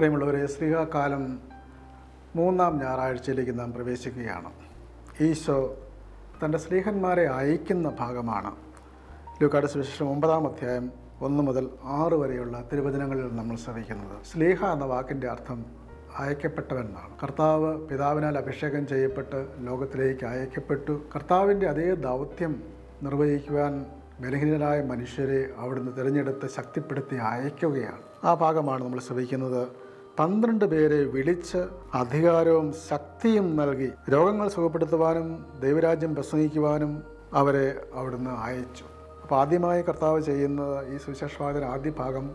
പ്രിയമുള്ളവരെ, ശ്രീകാലം 3-ാം ഞായറാഴ്ചയിലേക്ക് നാം പ്രവേശിക്കുകയാണ്. ഈശോ തൻ്റെ സ്ലീഹന്മാരെ അയക്കുന്ന ഭാഗമാണ്. ലൂക്കായുടെ സുവിശേഷം 9-ാം അധ്യായം 1 മുതൽ 6 വരെയുള്ള തിരുവചനങ്ങളിൽ നമ്മൾ ശ്രവിക്കുന്നത്. സ്ലീഹ എന്ന വാക്കിൻ്റെ അർത്ഥം അയക്കപ്പെട്ടവൻ എന്നാണ്. കർത്താവ് പിതാവിനാൽ അഭിഷേകം ചെയ്യപ്പെട്ട് ലോകത്തിലേക്ക് അയക്കപ്പെട്ടു. കർത്താവിൻ്റെ അതേ ദൗത്യം നിർവഹിക്കുവാൻ ബലഹീനരായ മനുഷ്യരെ അവിടുന്ന് തിരഞ്ഞെടുത്ത് ശക്തിപ്പെടുത്തി അയക്കുകയാണ്. ആ ഭാഗമാണ് നമ്മൾ ശ്രവിക്കുന്നത്. 12 പേരെ വിളിച്ച് അധികാരവും ശക്തിയും നൽകി രോഗങ്ങൾ സുഖപ്പെടുത്തുവാനും ദൈവരാജ്യം പ്രസംഗിക്കുവാനും അവരെ അവിടുന്ന് അയച്ചു. അപ്പോൾ ആദ്യമായി കർത്താവ് ചെയ്യുന്നത് ഈ സുവിശേഷവാദന ആദ്യ ഭാഗം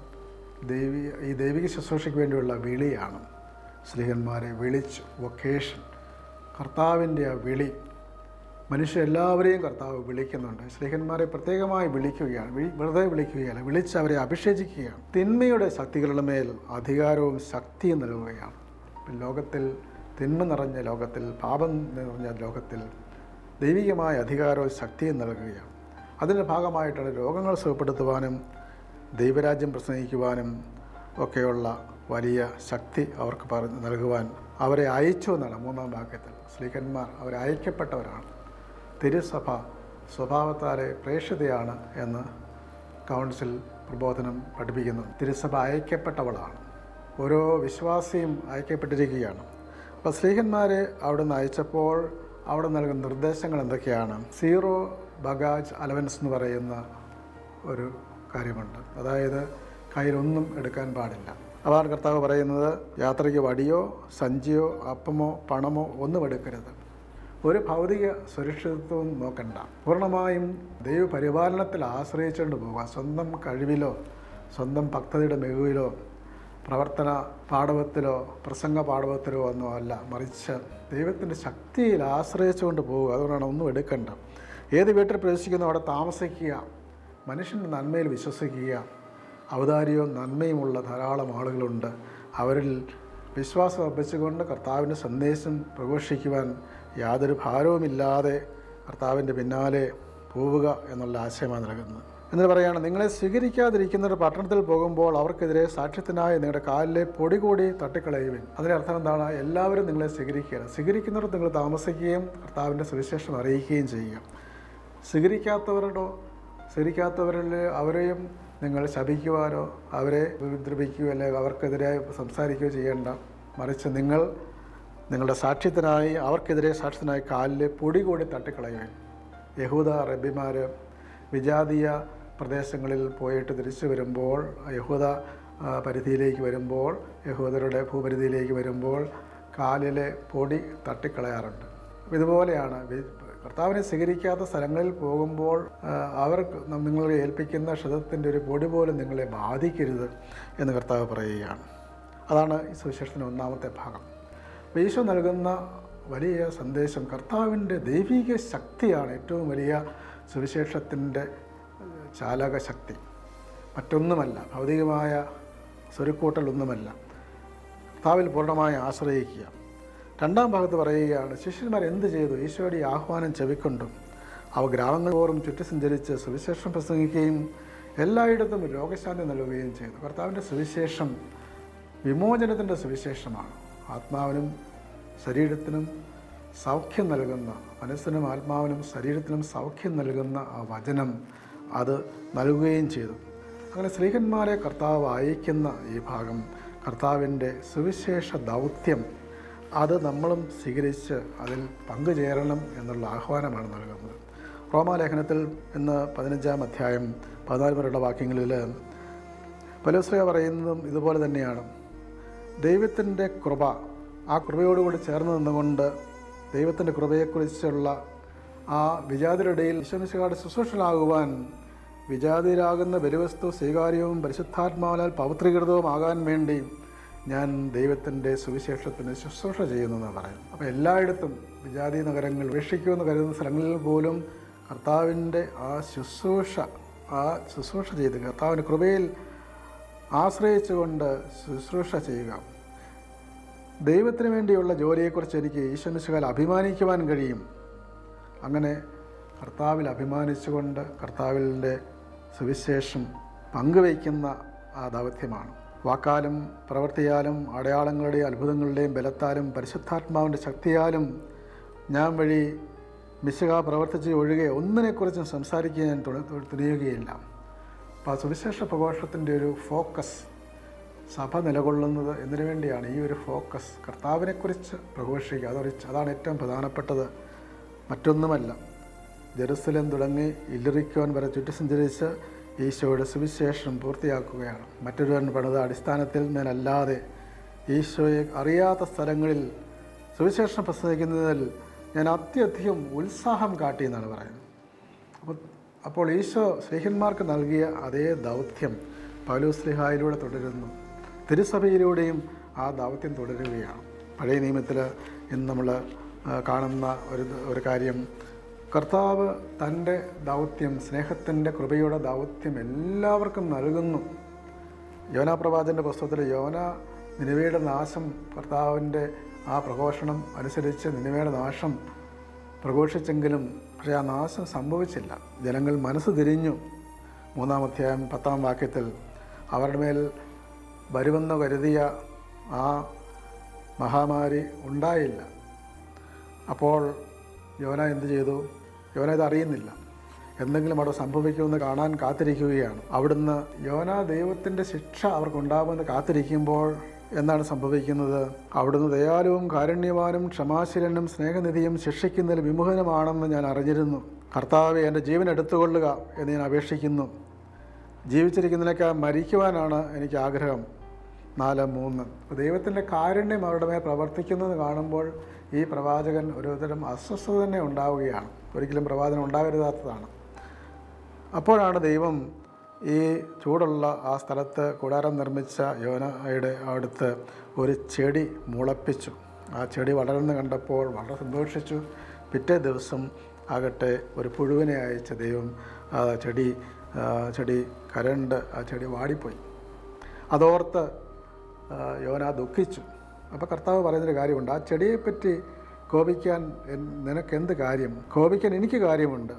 ഈ ദൈവിക ശുശ്രൂഷയ്ക്ക് വേണ്ടിയുള്ള വിളിയാണ്. സ്ലീഹന്മാരെ വിളിച്ചു. വൊക്കേഷൻ, കർത്താവിൻ്റെ ആ വിളി. മനുഷ്യരെല്ലാവരെയും കർത്താവ് വിളിക്കുന്നുണ്ട്. സ്ലീഹന്മാരെ പ്രത്യേകമായി വിളിക്കുകയാണ്. വെറുതെ വിളിക്കുകയല്ല, വിളിച്ച് അവരെ അഭിഷേചിക്കുകയാണ്. തിന്മയുടെ ശക്തികളുടെ മേൽ അധികാരവും ശക്തിയും നൽകുകയാണ്. ലോകത്തിൽ തിന്മ നിറഞ്ഞ ലോകത്തിൽ, പാപം നിറഞ്ഞ ലോകത്തിൽ ദൈവികമായ അധികാരവും ശക്തിയും നൽകുകയാണ്. അതിൻ്റെ ഭാഗമായിട്ടാണ് രോഗങ്ങൾ സുഖപ്പെടുത്തുവാനും ദൈവരാജ്യം പ്രസംഗിക്കുവാനും ഒക്കെയുള്ള വലിയ ശക്തി അവർക്ക് നൽകുവാൻ അവരെ അയച്ചു എന്നാണ് 3-ാം വാക്യത്തിൽ. സ്ലീഹന്മാർ അവരെ അയക്കപ്പെട്ടവരാണ്. തിരുസഭ സ്വഭാവത്താലെ പ്രേക്ഷിതയാണ് എന്ന് കൗൺസിൽ പ്രബോധനം പഠിപ്പിക്കുന്നു. തിരുസഭ അയക്കപ്പെട്ടവളാണ്. ഓരോ വിശ്വാസിയും അയക്കപ്പെട്ടിരിക്കുകയാണ്. അപ്പോൾ സ്ലീഹന്മാരെ അവിടുന്ന് അയച്ചപ്പോൾ അവിടെ നൽകുന്ന നിർദ്ദേശങ്ങൾ എന്തൊക്കെയാണ്? 0 ബഗാജ് അലവൻസ് എന്ന് പറയുന്ന ഒരു കാര്യമുണ്ട്. അതായത് കയ്യിലൊന്നും എടുക്കാൻ പാടില്ല. അതാണ് കർത്താവ് പറയുന്നത്. യാത്രയ്ക്ക് വടിയോ സഞ്ചിയോ അപ്പമോ പണമോ ഒന്നും എടുക്കരുത്. ഒരു ഭൗതിക സുരക്ഷിതത്വവും നോക്കണ്ട. പൂർണ്ണമായും ദൈവപരിപാലനത്തിൽ ആശ്രയിച്ചുകൊണ്ട് പോവുക. സ്വന്തം കഴിവിലോ സ്വന്തം ഭക്തതയുടെ മികവിലോ പ്രവർത്തന പാടവത്തിലോ പ്രസംഗ പാടവത്തിലോ ഒന്നും അല്ല, മറിച്ച് ദൈവത്തിൻ്റെ ശക്തിയിൽ ആശ്രയിച്ചുകൊണ്ട് പോവുക. അതുകൊണ്ടാണ് ഒന്നും എടുക്കണ്ട. ഏത് വീട്ടിൽ പ്രവേശിക്കുന്നോ അവിടെ താമസിക്കുക. മനുഷ്യൻ്റെ നന്മയിൽ വിശ്വസിക്കുക. ഔദാര്യവും നന്മയുമുള്ള ധാരാളം ആളുകളുണ്ട്. അവരിൽ വിശ്വാസം അർപ്പിച്ചുകൊണ്ട് കർത്താവിൻ്റെ സന്ദേശം പ്രഘോഷിക്കുവാൻ യാതൊരു ഭാരവുമില്ലാതെ കർത്താവിൻ്റെ പിന്നാലെ പോവുക എന്നുള്ള ആശയമാണ് നൽകുന്നത്. എന്നിട്ട് പറയുകയാണ്, നിങ്ങളെ സ്വീകരിക്കാതിരിക്കുന്ന ഒരു പട്ടണത്തിൽ പോകുമ്പോൾ അവർക്കെതിരെ സാക്ഷ്യത്തിനായി നിങ്ങളുടെ കാലിലെ പൊടി കൂടി തട്ടിക്കളയുവിൻ. അതിൻ്റെ അർത്ഥം എന്താണ്? എല്ലാവരും നിങ്ങളെ സ്വീകരിക്കുകയാണ്. സ്വീകരിക്കുന്നിടത്ത് നിങ്ങൾ താമസിക്കുകയും കർത്താവിൻ്റെ സുവിശേഷം അറിയിക്കുകയും ചെയ്യുക. സ്വീകരിക്കാത്തവരിൽ അവരെയും നിങ്ങൾ ശപിക്കുവാനോ അവരെ ഉപദ്രവിക്കുകയോ അല്ലെങ്കിൽ അവർക്കെതിരെ സംസാരിക്കുകയോ ചെയ്യേണ്ട. മറിച്ച് നിങ്ങളുടെ സാക്ഷ്യത്തിനായി അവർക്കെതിരെ സാക്ഷ്യത്തിനായി കാലിലെ പൊടി കൂടി തട്ടിക്കളയുകയും. യഹൂദ റബ്ബിമാർ വിജാതീയ പ്രദേശങ്ങളിൽ പോയിട്ട് തിരിച്ചു വരുമ്പോൾ, യഹൂദ പരിധിയിലേക്ക് വരുമ്പോൾ, യഹൂദരുടെ ഭൂപരിധിയിലേക്ക് വരുമ്പോൾ കാലിലെ പൊടി തട്ടിക്കളയാറുണ്ട്. ഇതുപോലെയാണ് കർത്താവിനെ സ്വീകരിക്കാത്ത സ്ഥലങ്ങളിൽ പോകുമ്പോൾ നിങ്ങളെ ഏൽപ്പിക്കുന്ന ക്ഷതത്തിൻ്റെ ഒരു പൊടി പോലും നിങ്ങളെ ബാധിക്കരുത് എന്ന് കർത്താവ് പറയുകയാണ്. അതാണ് ഈ സുവിശേഷത്തിൻ്റെ 1-ാമത്തെ ഭാഗം. ഈശോ നൽകുന്ന വലിയ സന്ദേശം കർത്താവിൻ്റെ ദൈവിക ശക്തിയാണ് ഏറ്റവും വലിയ സുവിശേഷത്തിൻ്റെ ചാലക ശക്തി. മറ്റൊന്നുമല്ല, ഭൗതികമായ സ്വരുക്കൂട്ടലൊന്നുമല്ല. കർത്താവിൽ പൂർണ്ണമായി ആശ്രയിക്കുക. 2-ാം ഭാഗത്ത് പറയുകയാണ്, ശിഷ്യന്മാർ എന്ത് ചെയ്തു? ഈശോയുടെ ആഹ്വാനം ചെവിക്കൊണ്ടും അവ ഗ്രാമങ്ങൾ തോറും ചുറ്റി സഞ്ചരിച്ച് സുവിശേഷം പ്രസംഗിക്കുകയും എല്ലായിടത്തും രോഗശാന്തി നൽകുകയും ചെയ്തു. കർത്താവിൻ്റെ സുവിശേഷം വിമോചനത്തിൻ്റെ സുവിശേഷമാണ്. ആത്മാവിനും ശരീരത്തിനും സൗഖ്യം നൽകുന്ന, മനസ്സിനും ആത്മാവിനും ശരീരത്തിനും സൗഖ്യം നൽകുന്ന ആ വചനം അത് നൽകുകയും ചെയ്തു. അങ്ങനെ സ്ലീഹന്മാരെ കർത്താവ് അയക്കുന്ന ഈ ഭാഗം കർത്താവിൻ്റെ സുവിശേഷ ദൗത്യം, അത് നമ്മളും സ്വീകരിച്ച് അതിൽ പങ്കുചേരണം എന്നുള്ള ആഹ്വാനമാണ് നൽകുന്നത്. റോമാലേഖനത്തിൽ ഇന്ന് 15-ാം അധ്യായം 14 വരെയുള്ള വാക്യങ്ങളിൽ പൗലോസ് പറയുന്നതും ഇതുപോലെ തന്നെയാണ്. ദൈവത്തിൻ്റെ കൃപ, ആ കൃപയോടുകൂടി ചേർന്ന് നിന്നുകൊണ്ട് ദൈവത്തിൻ്റെ കൃപയെക്കുറിച്ചുള്ള ആ വിജാതിരിടയിൽ ഈശോമിശിഹായുടെ ശുശ്രൂഷയിലാകുവാൻ വിജാതിരാകുന്ന ബലിവസ്തു സ്വീകാര്യവും പരിശുദ്ധാത്മാവിനാൽ പവിത്രീകൃതവും ആകാൻ വേണ്ടി ഞാൻ ദൈവത്തിൻ്റെ സുവിശേഷത്തിന് ശുശ്രൂഷ ചെയ്യുന്നതെന്ന് പറയും. അപ്പോൾ എല്ലായിടത്തും വിജാതി നഗരങ്ങൾ ഉപേക്ഷിക്കുമെന്ന് കരുതുന്ന സ്ഥലങ്ങളിൽ പോലും കർത്താവിൻ്റെ ആ ശുശ്രൂഷ ചെയ്ത് കർത്താവിൻ്റെ കൃപയിൽ ആശ്രയിച്ചുകൊണ്ട് ശുശ്രൂഷ ചെയ്യുക. ദൈവത്തിന് വേണ്ടിയുള്ള ജോലിയെക്കുറിച്ച് എനിക്ക് ഈശോമിശിഹായിൽ അഭിമാനിക്കുവാൻ കഴിയും. അങ്ങനെ കർത്താവിൽ അഭിമാനിച്ചുകൊണ്ട് കർത്താവിൻ്റെ സുവിശേഷം പങ്കുവയ്ക്കുന്ന ആ ദൗത്യമാണ്. വാക്കാലും പ്രവൃത്തിയാലും അടയാളങ്ങളുടെയും അത്ഭുതങ്ങളുടെയും ബലത്താലും പരിശുദ്ധാത്മാവിൻ്റെ ശക്തിയാലും ഞാൻ വഴി മിശിഹ പ്രവർത്തിച്ച് ഒഴികെ ഒന്നിനെക്കുറിച്ചും സംസാരിക്കാൻ ഞാൻ തുനിയുകയില്ല. അപ്പോൾ ആ സുവിശേഷ പ്രഘോഷത്തിൻ്റെ ഒരു ഫോക്കസ് സഭ നിലകൊള്ളുന്നത് എന്തിനു വേണ്ടിയാണ്? ഈ ഒരു ഫോക്കസ് കർത്താവിനെക്കുറിച്ച് പ്രഘോഷിക്കുക. അതാണ് ഏറ്റവും പ്രധാനപ്പെട്ടത്. മറ്റൊന്നുമല്ല. ജെറുസലേം തുടങ്ങി ഇല്ലറിക്കോൻ വരെ ചുറ്റി സഞ്ചരിച്ച് ഈശോയുടെ സുവിശേഷം പൂർത്തിയാക്കുകയാണ്. മറ്റൊരുവൻ പണിത അടിസ്ഥാനത്തിൽ മേലല്ലാതെ ഈശോയെ അറിയാത്ത സ്ഥലങ്ങളിൽ സുവിശേഷം പ്രസംഗിക്കുന്നതിൽ ഞാൻ അത്യധികം ഉത്സാഹം കാട്ടിയെന്നാണ് പറയുന്നത്. അപ്പോൾ ഈശോ ശ്ലീഹന്മാർക്ക് നൽകിയ അതേ ദൗത്യം പൗലോസ് ശ്ലീഹായിലൂടെ തുടരുന്നു. തിരുസഭയിലൂടെയും ആ ദൗത്യം തുടരുകയാണ്. പഴയ നിയമത്തിൽ ഇന്ന് നമ്മൾ കാണുന്ന ഒരു കാര്യം, കർത്താവ് തൻ്റെ ദൗത്യം, സ്നേഹത്തിൻ്റെ കൃപയുടെ ദൗത്യം എല്ലാവർക്കും നൽകുന്നു. യോനാ പ്രവാചകൻ്റെ പുസ്തകത്തിൽ യോന നിനിവേയുടെ നാശം, കർത്താവിൻ്റെ ആ പ്രഘോഷണം അനുസരിച്ച് നിനിവേയുടെ നാശം പ്രഘോഷിച്ചെങ്കിലും പക്ഷേ ആ നാശം സംഭവിച്ചില്ല. ജനങ്ങൾ മനസ്സ് തിരിഞ്ഞു. 3-ാം അധ്യായം 10-ാം വാക്യത്തിൽ അവരുടെ മേൽ വരുമെന്ന് കരുതിയ ആ മഹാമാരി ഉണ്ടായില്ല. അപ്പോൾ യോന എന്ത് ചെയ്തു? യോന ഇത് അറിയുന്നില്ല. എന്തെങ്കിലും അവിടെ സംഭവിക്കുമെന്ന് കാണാൻ കാത്തിരിക്കുകയാണ്. അവിടുന്ന് യോന ദൈവത്തിൻ്റെ ശിക്ഷ അവർക്കുണ്ടാകുമെന്ന് കാത്തിരിക്കുമ്പോൾ എന്താണ് സംഭവിക്കുന്നത്? അവിടുന്ന് ദയാലുവും കാരുണ്യവാനും ക്ഷമാശീലനും സ്നേഹനിധിയും ശിക്ഷിക്കുന്നതിൽ വിമുഖനുമാണെന്ന് ഞാൻ അറിഞ്ഞിരുന്നു. കർത്താവെ, എൻ്റെ ജീവൻ എടുത്തുകൊള്ളുക എന്ന് ഞാൻ അപേക്ഷിക്കുന്നു. ജീവിച്ചിരിക്കുന്നതിനേക്കാൾ മരിക്കുവാനാണ് എനിക്ക് ആഗ്രഹം. 4:3. അപ്പോൾ ദൈവത്തിൻ്റെ കാരുണ്യം അവരുടെ മേൽ പ്രവർത്തിക്കുന്നത് കാണുമ്പോൾ ഈ പ്രവാചകൻ ഒരുതരം അസ്വസ്ഥത തന്നെ ഉണ്ടാവുകയാണ്. ഒരിക്കലും പ്രവാചകൻ ഉണ്ടാകരുതാത്തതാണ്. അപ്പോഴാണ് ദൈവം ഈ ചൂടുള്ള ആ സ്ഥലത്ത് കൂടാരം നിർമ്മിച്ച യോനയുടെ അടുത്ത് ഒരു ചെടി മുളപ്പിച്ചു. ആ ചെടി വളർന്ന് കണ്ടപ്പോൾ വളരെ സന്തോഷിച്ചു. പിറ്റേ ദിവസം ആകട്ടെ ഒരു പുഴുവിനെ അയച്ച ദൈവം ആ ചെടി കരണ്ട് ആ ചെടി വാടിപ്പോയി. അതോർത്ത് യോന ദുഃഖിച്ചു. അപ്പോൾ കർത്താവ് പറയുന്നൊരു കാര്യമുണ്ട്, ആ ചെടിയെപ്പറ്റി കോപിക്കാൻ നിനക്കെന്ത് കാര്യം? കോപിക്കാൻ എനിക്ക് കാര്യമുണ്ട്,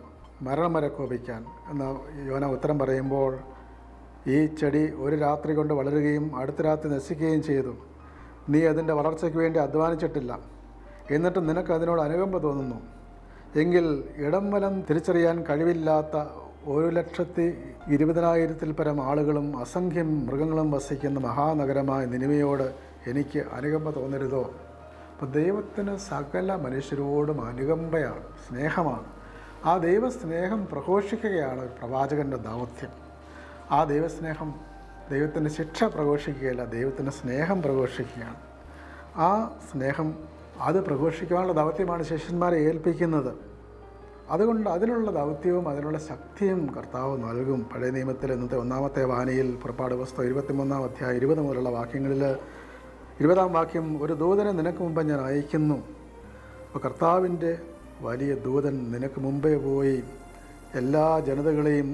മരണം വരെ കോപിക്കാൻ എന്ന് യോന ഉത്തരം പറയുമ്പോൾ, ഈ ചെടി ഒരു രാത്രി കൊണ്ട് വളരുകയും അടുത്ത രാത്രി നശിക്കുകയും ചെയ്തു. നീ അതിൻ്റെ വളർച്ചയ്ക്ക് വേണ്ടി അധ്വാനിച്ചിട്ടില്ല, എന്നിട്ട് നിനക്ക് അതിനോട് അനുകമ്പ തോന്നുന്നു. എങ്കിൽ ഇടം വലം തിരിച്ചറിയാൻ കഴിവില്ലാത്ത 1,20,000 പരം ആളുകളും അസംഖ്യം മൃഗങ്ങളും വസിക്കുന്ന മഹാനഗരമായ നിനിവയോട് എനിക്ക് അനുകമ്പ തോന്നരുതോ? അപ്പോൾ ദൈവത്തിന് സകല മനുഷ്യരോടും അനുകമ്പയാണ്, സ്നേഹമാണ്. ആ ദൈവസ്നേഹം പ്രഘോഷിക്കുകയാണ് ഒരു പ്രവാചകൻ്റെ ദൗത്യം. ആ ദൈവസ്നേഹം ദൈവത്തിൻ്റെ ശിക്ഷ പ്രഘോഷിക്കുകയല്ല, ദൈവത്തിൻ്റെ സ്നേഹം പ്രഘോഷിക്കുകയാണ്. ആ സ്നേഹം അത് പ്രഘോഷിക്കാനുള്ള ദൗത്യമാണ് ശിഷ്യന്മാരെ ഏൽപ്പിക്കുന്നത്. അതുകൊണ്ട് അതിനുള്ള ദൗത്യവും അതിനുള്ള ശക്തിയും കർത്താവ് നൽകും. പഴയ നിയമത്തിൽ ഇന്നത്തെ 1-ാമത്തെ വായനയിൽ പുറപ്പാട് പുസ്തകം 23-ാം അധ്യായം 20 മുതലുള്ള വാക്യങ്ങളിൽ 20-ാം വാക്യം, ഒരു ദൂതനെ നിനക്ക് മുമ്പ് ഞാൻ അയക്കുന്നു. അപ്പോൾ കർത്താവിൻ്റെ വലിയ ദൂതൻ നിനക്ക് മുമ്പേ പോയി എല്ലാ ജനതകളെയും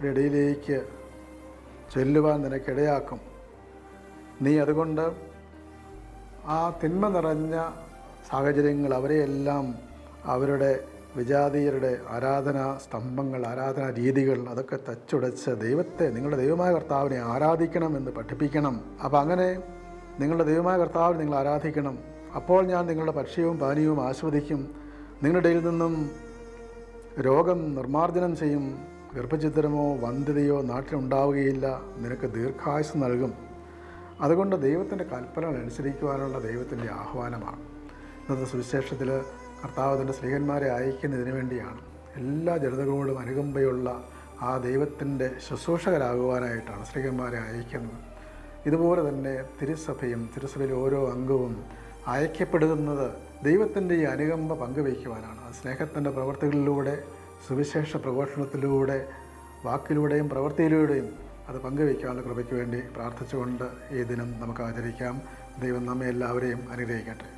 ഇടയിലേക്ക് ചെല്ലുവാൻ നിനക്കിടയാക്കും. നീ അതുകൊണ്ട് ആ തിന്മ നിറഞ്ഞ സാഹചര്യങ്ങൾ അവരെയെല്ലാം അവരുടെ വിജാതീയരുടെ ആരാധനാ സ്തംഭങ്ങൾ, ആരാധനാ രീതികൾ അതൊക്കെ തച്ചുടച്ച് ദൈവത്തെ, നിങ്ങളുടെ ദൈവമായ കർത്താവിനെ ആരാധിക്കണമെന്ന് പഠിപ്പിക്കണം. അപ്പോൾ അങ്ങനെ നിങ്ങളുടെ ദൈവമായ കർത്താവിനെ നിങ്ങൾ ആരാധിക്കണം. അപ്പോൾ ഞാൻ നിങ്ങളുടെ ഭക്ഷ്യവും പാനീയവും ആസ്വദിക്കും. നിങ്ങളുടെ ഇടയിൽ നിന്നും രോഗം നിർമ്മാർജ്ജനം ചെയ്യും. ഗർഭഛിദ്രമോ വന്ധ്യതയോ നാട്ടിലുണ്ടാവുകയില്ല. നിനക്ക് ദീർഘായുസ് നൽകും. അതുകൊണ്ട് ദൈവത്തിൻ്റെ കൽപ്പനകൾ അനുസരിക്കുവാനുള്ള ദൈവത്തിൻ്റെ ആഹ്വാനമാണ്. ഇന്നത്തെ സുവിശേഷത്തിൽ കർത്താവ് തൻ്റെ സ്ലീഹന്മാരെ അയക്കുന്നതിന് വേണ്ടിയാണ്. എല്ലാ ജനതകളോടും അനുകമ്പയുള്ള ആ ദൈവത്തിൻ്റെ ശുശ്രൂഷകരാകുവാനായിട്ടാണ് സ്ലീഹന്മാരെ അയക്കുന്നത്. ഇതുപോലെ തന്നെ തിരുസഭയിലെ ഓരോ അംഗവും അയക്കപ്പെടുന്നത് ദൈവത്തിൻ്റെ ഈ അനുകമ്പ പങ്കുവയ്ക്കുവാനാണ്. സ്നേഹത്തിൻ്റെ പ്രവർത്തികളിലൂടെ, സുവിശേഷ പ്രഘോഷണത്തിലൂടെ, വാക്കിലൂടെയും പ്രവൃത്തിയിലൂടെയും അത് പങ്കുവയ്ക്കാനുള്ള കൃപയ്ക്ക് വേണ്ടി പ്രാർത്ഥിച്ചുകൊണ്ട് ഈ ദിനം നമുക്ക് ആചരിക്കാം. ദൈവം നമ്മെ എല്ലാവരെയും അനുഗ്രഹിക്കട്ടെ.